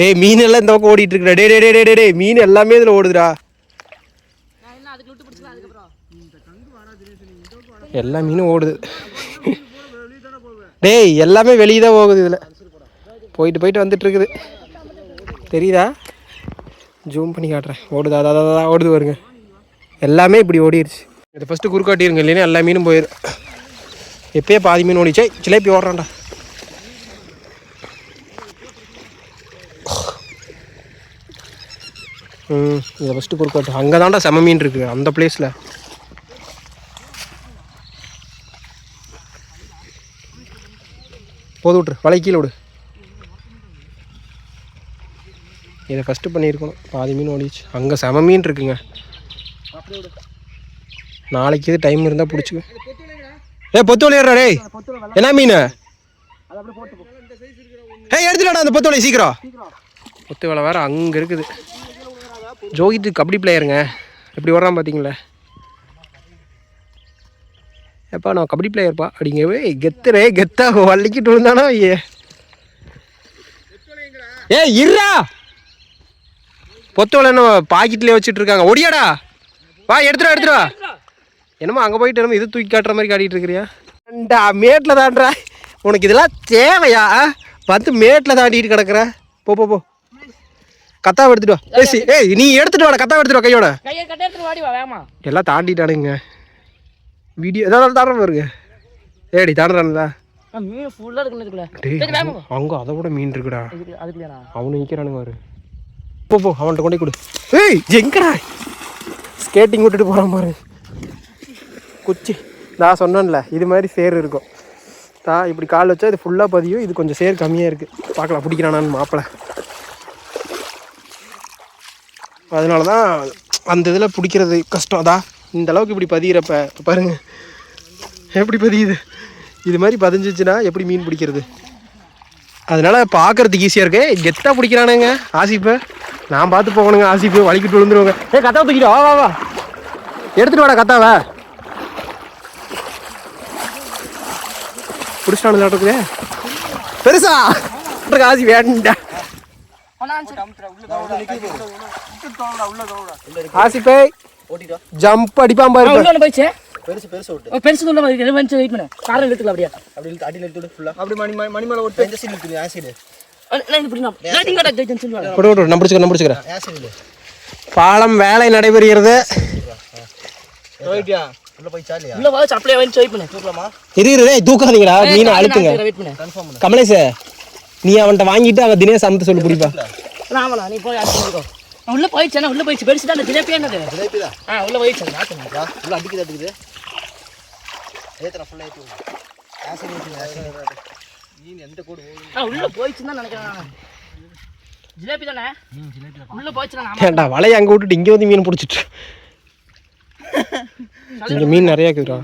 Speaker 1: ஏய் மீன் எல்லாம் இந்த பக்கம் ஓடிட்டு இருக்குடா. டே டே டே டே மீன் எல்லாமே இதில் ஓடுதுடா. எல்லா மீனும் ஓடுது. டேய் எல்லாமே வெளியே தான் போகுது. இதில் போயிட்டு போயிட்டு வந்துட்டு இருக்குது தெரியுதா. ஜூம் பண்ணி காட்டுறேன். ஓடுதா அதான் ஓடுது பாருங்க. எல்லாமே இப்படி ஓடிடுச்சு. இதை ஃபஸ்ட்டு குறுக்காட்டிருங்க, இல்லைன்னா எல்லா மீனும் போயிடும். எப்பயே பாதி மீன் ஓடிச்சே. ஜிலேபி ஓடுறான்டா. இதை ஃபஸ்ட்டு குறுக்காட்டு. அங்கே தான்டா செம மீன் இருக்குது அந்த பிளேஸில். போது விட்ரு வலை கீழே விடு. இதை ஃபஸ்ட்டு பண்ணியிருக்கணும். பாதி மீன் ஓடிச்சு. அங்கே செம மீன் இருக்குங்க. நாளைக்கு இது டைம் இருந்தால் பிடிச்சிக்க. பொத்து வலையாடுறா டேய். என்ன மீன்? எடுத்துடாடா அந்த பொத்து வலை சீக்கிரம். பொத்து வலை வேறு அங்கே இருக்குது. ஜோகித்து கபடி பிளேயருங்க. எப்படி வர்றான் பார்த்தீங்களா? எப்பா நான் கபடி பிளேயர்ப்பா அப்படிங்கவே கெத்துறே கெத்தா வலிக்கிட்டு விழுந்தானா. இருடா பொத்து வலை என்ன பாக்கெட்லேயே வச்சுட்டு இருக்காங்க. ஒடியாடா வா எடுத்துடா. என்னமோ அங்கே போயிட்டு என்னமோ இது தூக்கி காட்டுற மாதிரி காட்டிகிட்டு இருக்கிறியா? மேட்டில் தாண்டா உனக்கு இதெல்லாம் தேவையா? வந்து மேட்டில் தாண்டிட்டு கிடக்குற. போ கத்தாவை எடுத்துட்டு வா. ஏய் நீ எடுத்துட்டு வாடா. கத்தாவை எடுத்துட்டு வா கையோட. எல்லாம் தாண்டிட்டானுங்க. வீடியோ ஏதாவது தாண்ட பாருங்க. ஏடி தாண்டானுங்களா? அங்கே அதை விட மீன் இருக்குடா. அவனு நிற்கிறானுங்க பாரு. போ அவன்கிட்ட கொண்டே கொடு. ஏய் எங்கடா ஸ்கேட்டிங் விட்டுட்டு போகிறான் பாரு. குச்சி நான் சொன்னேன்ல இது மாதிரி சேர் இருக்கும். இப்படி கால் வச்சா இது ஃபுல்லாக பதியும். இது கொஞ்சம் சேர் கம்மியாக இருக்குது. பார்க்கலாம் பிடிக்கிறானான்னு மாப்பிள்ள. அதனால தான் அந்த இதில் பிடிக்கிறது கஷ்டம். அதான் இந்த அளவுக்கு இப்படி பதிகிறப்ப பாருங்க எப்படி பதியுது. இது மாதிரி பதிஞ்சிச்சுன்னா எப்படி மீன் பிடிக்கிறது? அதனால பார்க்கறதுக்கு ஈஸியாக இருக்கு. கெத்தாக பிடிக்கிறானுங்க ஆசிப்பு. நான் பார்த்து போகணுங்க. ஆசிப்பு வலிக்கிட்டு விழுந்துருவாங்க. கத்தாவை தூக்கிட்டு வா எடுத்துட்டு வாடா கத்தாவை. பிடிச்சிட்டானு இருக்குது பெருசா ஆசி வேண்டா. ஆசிப்பை ஜம்ப் அடிப்பான் பாரு.
Speaker 2: பெருசு வெயிட் பண்ண காரணம் எடுத்துக்கலாம். அப்படியே அடி எடுத்து ஃபுல்லா அப்படி மணி மேல ஓட்டு. இந்த சைடு இருக்குது ஆசிட்.
Speaker 1: பாலம் வேலை நடைபெறுகிறது.
Speaker 3: உள்ள போய் சாலியா
Speaker 2: உள்ள வாச்சு அப்படியே வந்து வெயிட் பண்ணு தூக்கலாமா
Speaker 1: டேய் தூக்காதீங்கடா மீனை அழுத்துங்க
Speaker 2: வெயிட் பண்ணு
Speaker 3: கன்ஃபார்ம் பண்ணு
Speaker 1: கமலேஷ் நீ அவன்கிட்ட வாங்கிட்டு அவன் தினேஷ் அமுத்த சொல்லு புடிப்பா
Speaker 2: ஆமாண்ணா நீ போய் அடிச்சுக்கோ உள்ள போயிடுச்சா உள்ள போயிடுச்சு பெருசு தான் ஜிலேபி என்னது
Speaker 3: ஜிலேபி தான்
Speaker 2: உள்ள போயிடுச்சு நாட்டுங்க
Speaker 3: உள்ள அடிக்குது ஏத்துறா ஃபுல்லா ஏத்துங்க மீன் எந்த கோடு
Speaker 2: உள்ள போயிடுச்சுன்னு தான் நினைக்கிறேன் ஜிலேபி தானே ஜிலேபி உள்ள போயிடுச்சுனா
Speaker 1: ஏன்டா வலையை அங்கே விட்டுட்டு இங்கே வந்து மீன் பிடிச்சிட்டு இங்கே மீன் நிறையா இருக்குதுடா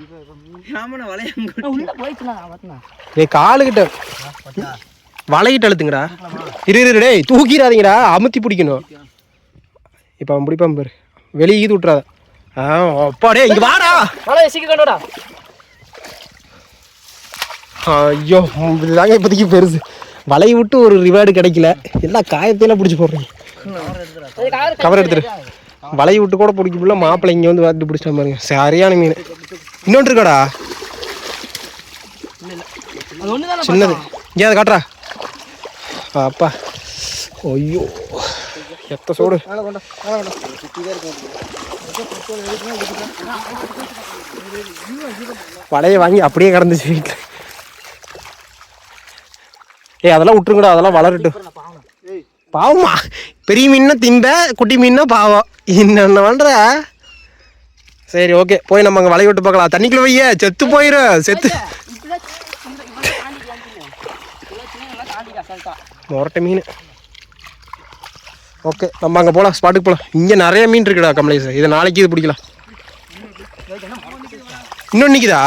Speaker 3: ஆமாண்ணா வலைய
Speaker 2: உள்ள போயிடுச்சுனா பார்த்தா
Speaker 1: டேய் காலுக்கிட்ட வலையிட்டு அழுத்துங்கடா இரு டேய் தூக்கிடாதீங்கடா அமுத்தி பிடிக்கணும் இப்போ அவன் பிடிப்பான் பாரு வெளியே ஈது விட்றாத அப்பா டே இங்கே வாடா
Speaker 2: வலையை சீக்கிரம் கொண்டுடா
Speaker 1: ஐயோ இதுதாங்க இப்போதைக்கு பெருசு வலையை விட்டு ஒரு ரிவார்டு கிடைக்கல எல்லாம் காயத்தையெல்லாம் பிடிச்சி போடுறீங்க கவர் எடுத்துரு வலையை விட்டு கூட பிடிக்க முடியல மாப்பிள்ளை இங்கே வந்து பார்த்துட்டு பிடிச்சிட்டா பாருங்க சரியான மீன் இன்னொன்று இருக்காடா சின்னது இங்கே அதை காட்டுறா அப்பா ஐயோ எத்த சோடு வலையை வாங்கி அப்படியே கிடந்துச்சு வீட்டில் அதெல்லாம் விட்டுருங்கடா அதெல்லாம் வளரட்டும் பாவமா பெரிய மீன்னா திம்ப குட்டி மீன்னா பாவம் என்னென்ன பண்ணுற சரி ஓகே போய் நம்ம அங்கே வலையை விட்டு பார்க்கலாம் தண்ணிக்குள்ள வைய செத்து போயிடும் செத்து மொரட்டை மீன் ஓகே நம்ம அங்கே போகலாம் ஸ்பாட்டுக்கு போகலாம் இங்கே நிறைய மீன் இருக்குடா கமலேஷ் இதை நாளைக்கு இது பிடிக்கலாம் இன்னொன்று நிற்குதா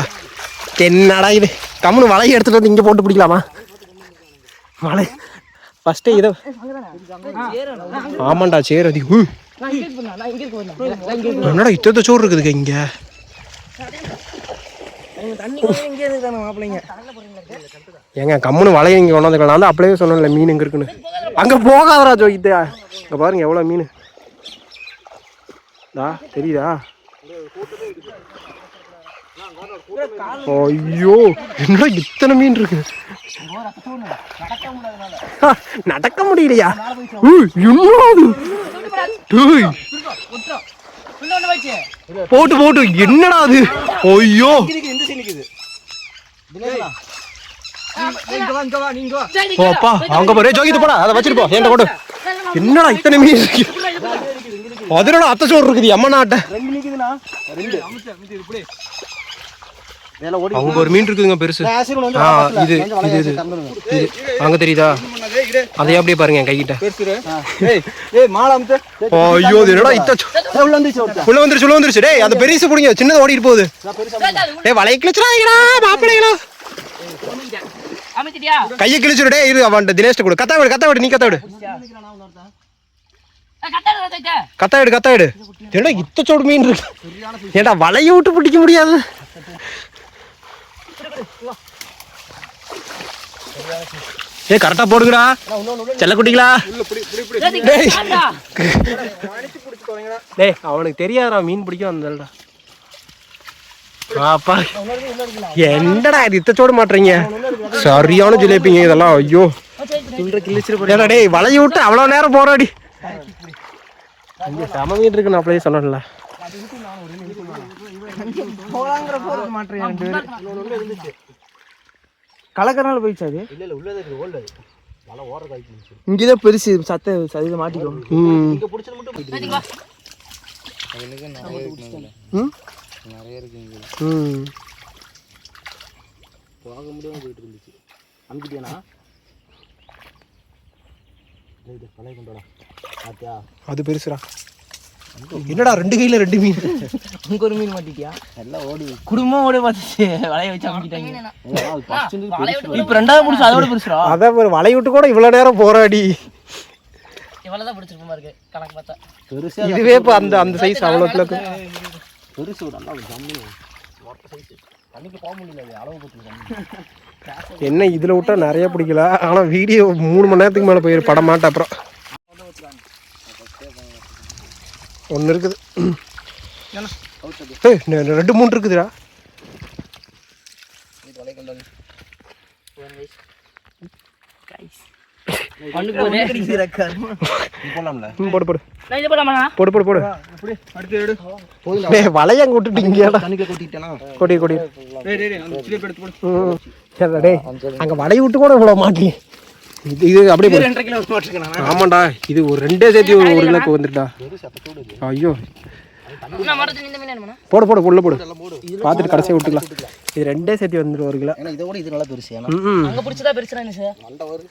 Speaker 1: என்னடா இது கம்முன்னு வலையை எடுத்துகிட்டு வந்து இங்கே போட்டு பிடிக்கலாமா வலை ஃபஸ்ட்டே இதை ஆமாண்டா சரி அது என்னடா இத்தனை சோறு இருக்குதுங்க இங்கே ஏங்க கம்முன்னு வலையை இங்கே கொண்டாந்துக்கலாம் நான் தான் அப்படியே சொன்னேன்ல மீன் எங்கே இருக்குன்னு அங்கே போகாதரா ஜோகித்தே இங்கே பாருங்க எவ்வளோ மீன் தெரியுதா ஐயோ என்ன இத்தனை மீன் இருக்கு நடக்க முடியலையா போட்டு போட்டு என்னடா அது ஐயோ அப்பா அவங்க பாரு ஜோகித்து போடா அதை வச்சுட்டு போ என்கிட்ட கொடு என்னடா இத்தனை மீன் இருக்கு அதனோட அத்தை சோறு இருக்குது அம்மா நாட்டை அவங்க ஒரு மீன் இருக்குதுங்க பெருசு இது இது இது அங்க தெரியுதா அதே அப்படியே பாருங்க என் கைகிட்ட ஐயோ என்னடா உள்ள வந்துருச்சு டேய் அந்த பெருசு பிடிங்க சின்னது ஓடிட்டு போகுது டேய் வலையை கிழிச்சுடாங்கடா மாப்பிள்ளைங்களா கையை கிழிச்சுடு டேய் இரு அவன்கிட்ட தினேஷ்ட கொடு கத்தா விடு நீ கத்தா விடு ஏடா இத்த சோடு மீன் இருக்கு ஏடா வலையை விட்டு பிடிக்க முடியாது கரெக்டா போடுங்கடா செல்ல குட்டிங்களா டேய் அவனுக்கு தெரியாதா மீன் பிடிக்கும் வந்தா அப்பா என்னடா இது இத்த சோடு மாட்டுறீங்க சரியான ஜிலேபிங்க இதெல்லாம் ஐயோ ஏடா டேய் வலையை விட்டு அவ்வளோ நேரம் போராடி செம மீன் இருக்கு நான் அப்படியே சொன்னேன்ல
Speaker 2: கலக்கறனால போயிடுச்சு அது
Speaker 3: இல்ல உள்ளதே இருக்கு ஓல்ட் அது வலை ஓர காய்ச்சி
Speaker 2: இங்கதான் பெருசு சத்த சதில மாட்டிக்கும்
Speaker 3: இங்க புடிச்சது மட்டும் போயிடுங்க அதுலக்கு நிறைய இருக்கு இங்க போக முடியாம போயிட்டு இருந்துச்சு அம்பிட்டியானா டேய் பழைய கொண்டடா பாத்தியா அது பெருசுடா என்னடா ரெண்டு கையில ரெண்டு மீன்
Speaker 2: அங்க ஒரு மீன் மாட்டிட்டியா
Speaker 3: எல்லாம் ஓடி
Speaker 2: குடும்பம் ஓடி பார்த்துச்சு வலைய வச்சு அமுக்கிட்டாங்க இப்ப ரெண்டாவது பிடிச்சு அதோட பெருசுடா
Speaker 1: அத ஒரு வலை விட்டு கூட இவ்வளவு நேரம் போராடி
Speaker 2: இவ்வளவுதான் பிடிச்சிருப்பா இருக்கு கணக்கு பார்த்தா
Speaker 3: பெருசா
Speaker 1: இதுவே இப்ப அந்த அந்த சைஸ் அவ்வளவுல
Speaker 3: பெருசு நல்லா ஜம்மு வாட்டர் சைஸ் தண்ணிக்கு போக முடியல அளவு போட்டுருக்காங்க
Speaker 1: என்ன இதுல விட்டா நிறைய பிடிக்கல ஆனா வீடியோ 3 மணி நேரத்துக்கு மேல போயிரு படம் மாட்ட அப்புறம் ஒன்று இருக்குது ரெண்டு மூணு இருக்குதுடா
Speaker 3: போடலாம்ல
Speaker 1: போடு
Speaker 2: நான் இதை போடாமா
Speaker 1: போடு போடு போடு
Speaker 3: அப்படி அடுத்து எடு
Speaker 1: டேய் வலைய அங்க விட்டுட்டீங்கடா
Speaker 3: தண்ணிக்கு கொட்டிட்டேனா
Speaker 1: கொடி கொடி
Speaker 3: டேய் அந்த சிலிப் எடுத்து போடு
Speaker 1: சரிடா டேய் அங்க வலைய விட்டு கூட இவ்வளவு மாட்டி இது அப்படியே போடு
Speaker 3: 2.5 கிலோ மாட்டிருக்கேன்
Speaker 1: ஆமாண்டா இது ஒரு ரெண்டே சேர்த்து ஒரு கிலோக்கு வந்துட்டா ஐயோ
Speaker 2: நான் மரத்துல இந்த மீன் என்னமா
Speaker 1: போடு போடு உள்ள போடு பார்த்துட்டு கடைசியா விட்டுக்கலாம் இது ரெண்டே சேர்த்து வந்துடும் ஒரு கிலோ
Speaker 3: ஏன்னா இதை விட இது நல்லா பெருசு ஏன்னா
Speaker 2: அங்க பிடிச்சதா பெருசுடா என்ன சார்
Speaker 3: மண்டை வருது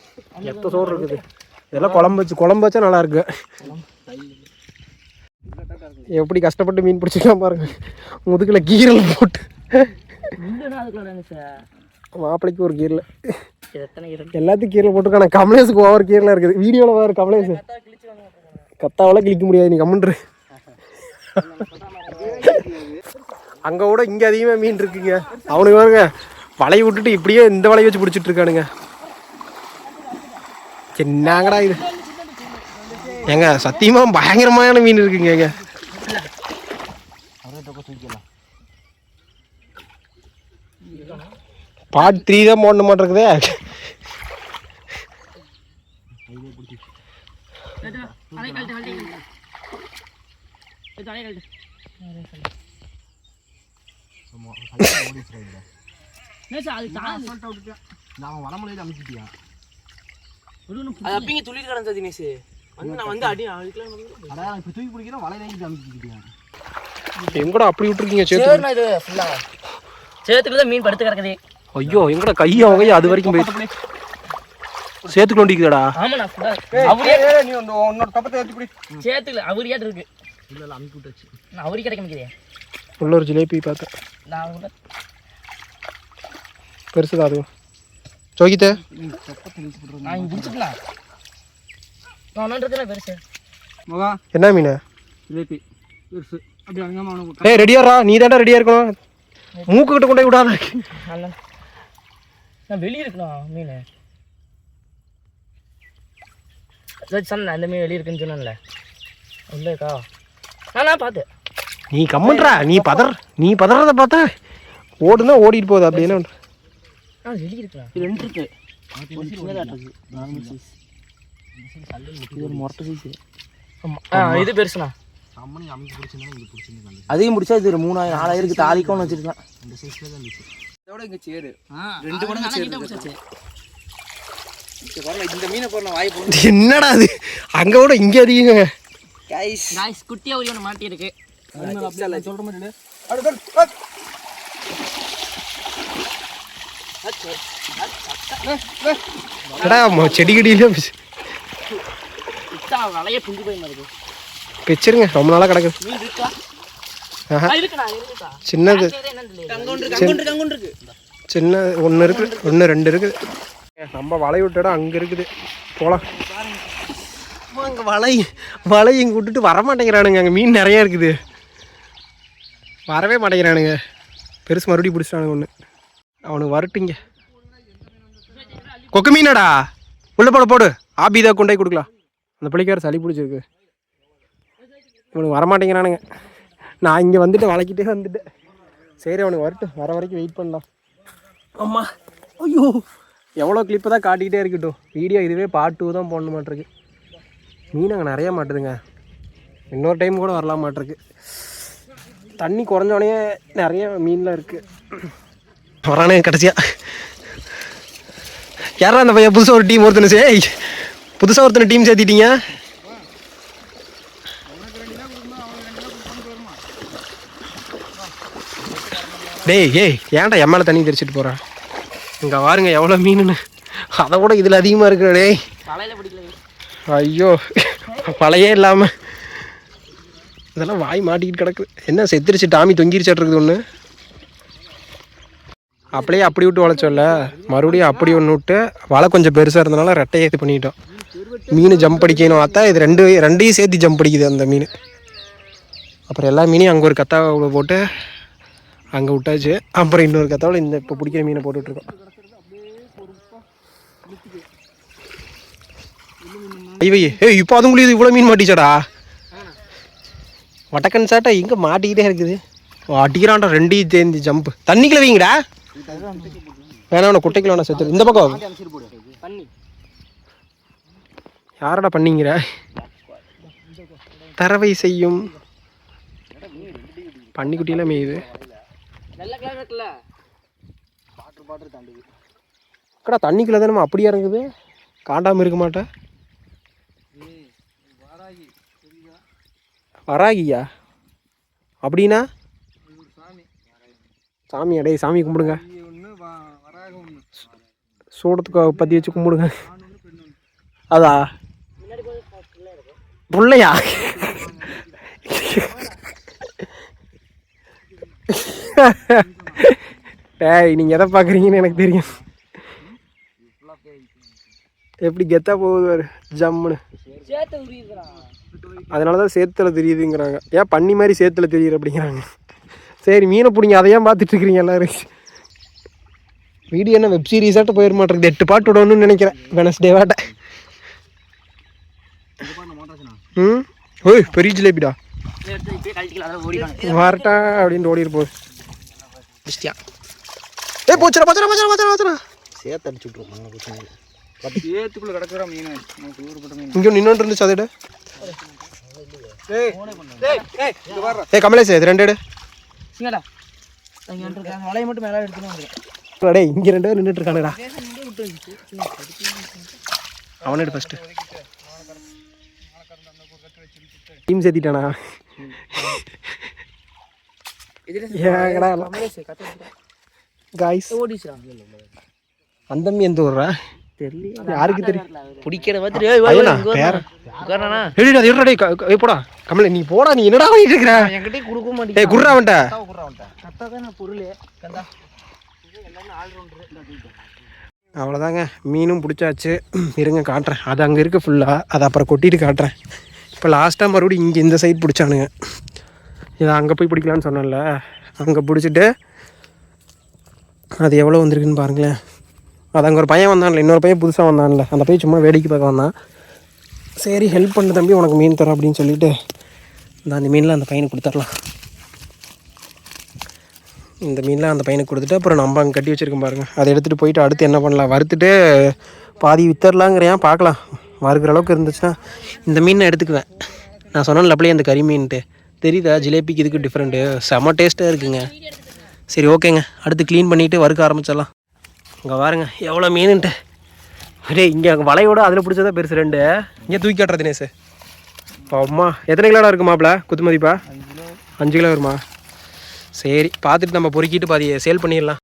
Speaker 1: எத்த சோறு இருக்குது இதெல்லாம் குழம்பு வச்சா நல்லா இருக்கு எப்படி கஷ்டப்பட்டு மீன் பிடிச்சிக்கலாம் பாருங்க முதுகுல கீரல் போட்டு
Speaker 2: முள்ளனா அதுக்குள்ள என்ன சார்
Speaker 1: மாப்பிளைக்கு ஒரு கீரல்
Speaker 2: எத்தனை இருக்கு
Speaker 1: எல்லாத்துக்கும் கீரல் போட்டுருக்கான கமலேஷுக்கு ஓவர் கீரலாக இருக்குது வீடியோவில் வேறு கமலேஷ் கத்தாவெல்லாம் கிழிக்க முடியாது நீ கம்முன்று அங்கே கூட இங்கே அதிகமாக மீன் இருக்குங்க அவனுக்கு பாருங்க வலையை விட்டுட்டு இப்படியே இந்த வலையை வச்சு பிடிச்சிட்டு இருக்கானுங்க என்னங்கடா இது ஏங்க சத்தியமாக பயங்கரமான மீன் இருக்குங்க ஏங்க பார்ட் 3 தான் போடணும் மாட்டிருக்குதே
Speaker 3: நான் வடமலையில அமைச்சிட்டியா
Speaker 2: அது அப்பீங்க துளிர் கடந்தது தினேஷ் வந்து நான் வந்து அடி அதுக்குலாம்
Speaker 3: அடா இப்ப தூக்கி பிடிக்கிறேன் வலையில அமைச்சிட்டியா
Speaker 1: எங்கடா அப்படி விட்டுருக்கீங்க சேத்து
Speaker 2: சேர்னா இது ஃபுல்லா சேத்துக்குள்ள தான் மீன் படுத்து கிடக்குது
Speaker 1: ஐயோ எங்கடா கையை அவங்க அது வரைக்கும் போயிட்டு சேத்துக்குள்ள ஒண்டிக்குதாடா
Speaker 2: ஆமாண்ணா ஃபுல்லா அவரே
Speaker 3: நீ உன்னோட கப்பத்தை ஏத்தி பிடி
Speaker 2: சேத்துல அவரியாட்டு இருக்கு
Speaker 3: இல்ல அமுக்கி விட்டுச்சு
Speaker 2: நான் அவரி கிடைக்க முடியுதே
Speaker 1: உள்ள ஒரு ஜிலேபி பார்த்தேன்
Speaker 2: நான் உள்ள
Speaker 1: பெருசுதான் அது சோகித்தே
Speaker 2: நான் இங்க பிடிச்சிக்கலாம் நான் ஒன்றுன்றதுல பெருசு
Speaker 3: மகா
Speaker 1: என்ன மீன்
Speaker 3: ஜிலேபி பெருசு அப்படி அங்கமா அவனுக்கு
Speaker 1: ஏய் ரெடியாரா நீ தாண்டா ரெடியா இருக்கணும் மூக்கு கிட்ட கொண்டே விடாத
Speaker 2: அண்ணன் நான் வெளியே இருக்கணும் மீன் சொன்னேன் அந்த மீன் வெளியே இருக்குன்னு சொன்னேன்ல உள்ள இருக்கா நான் பார்த்தேன்
Speaker 1: நீ கம்மன்றா நீ பதறத பார்த்தா ஓடுனா ஓடிட்டு போகுது அப்படின்னு
Speaker 2: வெளியே இருக்கலாம் இது ரெண்டு இருக்கு இது ஒரு மொட்டை சைஸ் ஆமாம் இது பெருசுண்ணா
Speaker 3: அம்மனி அமைச்சு பிடிச்சிருந்தா இங்க பிடிச்சிருந்தா
Speaker 2: அதையும் முடிச்சா இது 3000 4000 தாலிக்கும் வச்சிருக்கலாம்
Speaker 3: இந்த சைஸ்ல தான் இருந்துச்சு இதோட இங்க சேரு
Speaker 2: ரெண்டு மடங்கு சேரு
Speaker 3: இந்த மீனை போற வாய் போடு
Speaker 1: என்னடா அது அங்க விட இங்க அதிகங்க
Speaker 2: गाइस குட்டியா ஒரு ஒன்று மாட்டி இருக்கு
Speaker 3: சொல்ற மாதிரி
Speaker 1: செடி கடியில
Speaker 2: வலைய புஞ்சு போய் மாதிரி
Speaker 1: பிச்சிருங்க ரொம்ப நாளா கிடக்குது
Speaker 2: மீன் இருக்கா இருக்குண்ணா இருக்கா
Speaker 1: சின்னது
Speaker 2: கங்கொண்டு
Speaker 1: சின்ன ஒன்று இருக்கு ஒன்று ரெண்டு இருக்கு நம்ம வலை விட்ட இடம் அங்கே இருக்குது போகலாம் அங்கே வலை இங்கே விட்டுட்டு வரமாட்டேங்கிறானுங்க அங்கே மீன் நிறையா இருக்குது வரவே மாட்டேங்கிறானுங்க பெருசு மறுபடியும் பிடிச்சிட்டானுங்க ஒன்று அவனுக்கு வரட்டுங்க கொக்கு மீனடா உள்ள போடு ஆபிதா கொண்டு போய் கொடுக்கலாம் அந்த பிள்ளைக்கார சளி பிடிச்சிருக்கு இவனுக்கு வரமாட்டேங்கிறானுங்க நான் இங்கே வந்துட்டு வளைக்கிட்டே வந்துட்டேன் சரி அவனுக்கு வரட்டும் வர வரைக்கும் வெயிட் பண்ணலாம் அம்மா ஐயோ எவ்வளோ கிளிப்பு தான் காட்டிக்கிட்டே இருக்கட்டும் வீடியோ இதுவே பார்ட் 2 தான் போடணும் மாட்டிருக்கு மீன் அங்கே நிறைய மாட்டுதுங்க இன்னொரு டைம் கூட வரலாம் மாட்டிருக்கு தண்ணி குறைஞ்சோடனே நிறைய மீன்லாம் இருக்குது வரானே கடைசியாக யாரா அந்த பையன் புதுசாக ஒரு டீம் ஒருத்தனை புதுசாக ஒருத்தனை டீம் சேர்த்திட்டீங்க ஏய் ஏன்டா எம்மால தண்ணி தெரிச்சிட்டு போகிறேன் இங்கே பாருங்க எவ்வளோ மீனுன்னு அதை கூட இதில் அதிகமாக இருக்கிற டேய் ஐயோ வலையே இல்லாமல் இதெல்லாம் வாய் மாட்டிக்கிட்டு கிடக்குது என்ன செத்துருச்சு டாமி தொங்கிருச்சாட்டு ஒன்று அப்படியே அப்படி விட்டு வளைச்சோல்ல மறுபடியும் அப்படி ஒன்று விட்டு வலை கொஞ்சம் பெருசாக இருந்தனால ரெட்டையை இது பண்ணிட்டோம் மீன் ஜம்ப் அடிக்கணும் பார்த்தா இது ரெண்டையும் சேர்த்து ஜம்ப் அடிக்குது அந்த மீன் அப்புறம் எல்லா மீனையும் அங்கே ஒரு கத்தாவை போட்டு அங்கே விட்டாச்சு அப்புறம் இன்னொரு கத்தாவில் இந்த இப்போ பிடிக்கிற மீனை போட்டுட்ருக்கோம் ஐயோ இப்போ அதுங்களுக்கு இவ்வளோ மீன் மாட்டிச்சாடா வட்டக்கன் சாட்டா எங்கே மாட்டிக்கிட்டே இருக்குது அடிக்கிறான்டா ரெண்டையும் தேர்ந்து ஜம்ப் தண்ணிக்குள்ள வைங்கடா வேணா குட்டைக்குள்ள வேணா செத்து இந்த பக்கம் யாரடா பண்ணிங்கிற தரவை செய்யும் பன்னிக்குட்டியெல்லாம் மேயுது.
Speaker 2: நல்ல கலர் இருக்குல்ல
Speaker 3: பாட்டு தாண்டுது.
Speaker 1: அக்கடா தண்ணிக்குள்ள தானே அப்படியே இறங்குது, காண்டாமல் இருக்க மாட்டேன். வராகியா அப்படின்னா சாமி அடே சாமி கும்பிடுங்க, சூடத்துக்கு பற்றி வச்சு கும்பிடுங்க. அதா புள்ளையா? டேய் நீங்கள் எதை பார்க்குறீங்கன்னு எனக்கு தெரியும். எப்படி கெத்தா போகுது ஜம்முன்னு. அதனால தான் சேத்துல தெரியுதுங்கிறாங்க. ஏன் பண்ணி மாதிரி சேத்துல தெரியுது அப்படிங்கிறாங்க. சரி மீனை பிடிங்க, அதையும் பார்த்துட்டு இருக்கிறீங்க எல்லோரும். வீடியோ என்ன வெப் சீரிஸாட்ட போயிட மாட்டேங்குது. 8 பாட்டு விடணும்னு நினைக்கிறேன் வெனஸ்டேவாட்ட. ஓய் பெரிய ஜிலேபிடா வரட்டா அப்படின்ட்டு ஓடிட்டு போகுது. ஏ போச்சுடா போச்சுடா போச்சுடா போச்சுடா போச்சுடா.
Speaker 3: சேர்த்து அடிச்சு விட்ருவோம்.
Speaker 2: ஏத்துக்குள்ள கிடக்குற மீன்
Speaker 1: இங்கே நின்று இருந்துச்சு அதோட. ஏ கமலேஷ் இது 2 எடு.
Speaker 2: இங்கடா இங்க இருக்காங்க, வலையை மட்டும் மேலே எடுத்துட்டு வந்துடுறேன்.
Speaker 1: டேய் இங்கே 2 பேர் நின்றுட்டு இருக்கானுடா. அவனை எடு ஃபஸ்ட்டு. டீம் சேர்த்திட்டானா? ஏங்கடா காய்ஸ் அந்த மீன் எந்த ஊர்ரா தெரியல, யாருக்கு தெரியும்?
Speaker 2: பிடிக்கிற
Speaker 1: போடா கமல நீ போடா. நீ என்னடா பண்ணிட்டு இருக்கிற?
Speaker 2: என்கிட்ட கொடுக்க
Speaker 1: ஏய்
Speaker 2: மாட்டேன்.
Speaker 1: குர்ரா அவன்ட்ட
Speaker 2: பொருள்
Speaker 1: அவ்வளோதாங்க. மீனும் பிடிச்சாச்சு. இருங்க காட்டுறேன். அது அங்கே இருக்க ஃபுல்லாக அதை அப்புறம் கொட்டிட்டு காட்டுறேன். இப்போ லாஸ்ட்டாக மறுபடியும் இங்கே இந்த சைட் பிடிச்சானுங்க. இதை அங்கே போய் பிடிக்கலான்னு சொன்னேன்ல, அங்கே பிடிச்சிட்டு அது எவ்வளோ வந்திருக்குன்னு பாருங்களேன். அது அங்கே ஒரு பையன் வந்தான்ல, இன்னொரு பையன் புதுசாக வந்தான்ல, அந்த பையன் சும்மா வேடிக்கை பார்க்க வந்தான். சரி ஹெல்ப் பண்ண தம்பி உனக்கு மீன் தரோம் அப்படின்னு சொல்லிட்டு அந்த மீனில் அந்த பையனுக்கு கொடுத்துடலாம். இந்த மீன்லாம் அந்த பையனுக்கு கொடுத்துட்டு அப்புறம் நம்ம அங்கே கட்டி வச்சுருக்கோம் பாருங்கள், அதை எடுத்துகிட்டு போயிட்டு அடுத்து என்ன பண்ணலாம், வறுத்துட்டு பாதி வித்தரலாங்கிறேன். பார்க்கலாம், வறுக்கிற அளவுக்கு இருந்துச்சுன்னா இந்த மீனை எடுத்துக்குவேன். நான் சொன்னேன்ல அப்படியே அந்த கறி மீன்ட்டு தெரியுதா, ஜிலேபிக்கு இதுக்கு டிஃப்ரெண்ட்டு, செம்ம டேஸ்ட்டாக இருக்குங்க. சரி ஓகேங்க, அடுத்து க்ளீன் பண்ணிவிட்டு வறுக்க ஆரம்பிச்சிடலாம். இங்கே பாருங்க எவ்வளோ மீனுன்ட்டு. டே இங்கே வலையோட அதில் பிடிச்சதா பெருசு 2. இங்கே தூக்கி காட்டுற தினேஷ். அம்மா எத்தனை கிலோடா இருக்கு மாப்பிள்ள குத்து மதிப்பா? 5 கிலோ வருமா? சரி பார்த்துட்டு நம்ம பொறுக்கிட்டு பாதி சேல் பண்ணிடலாம்.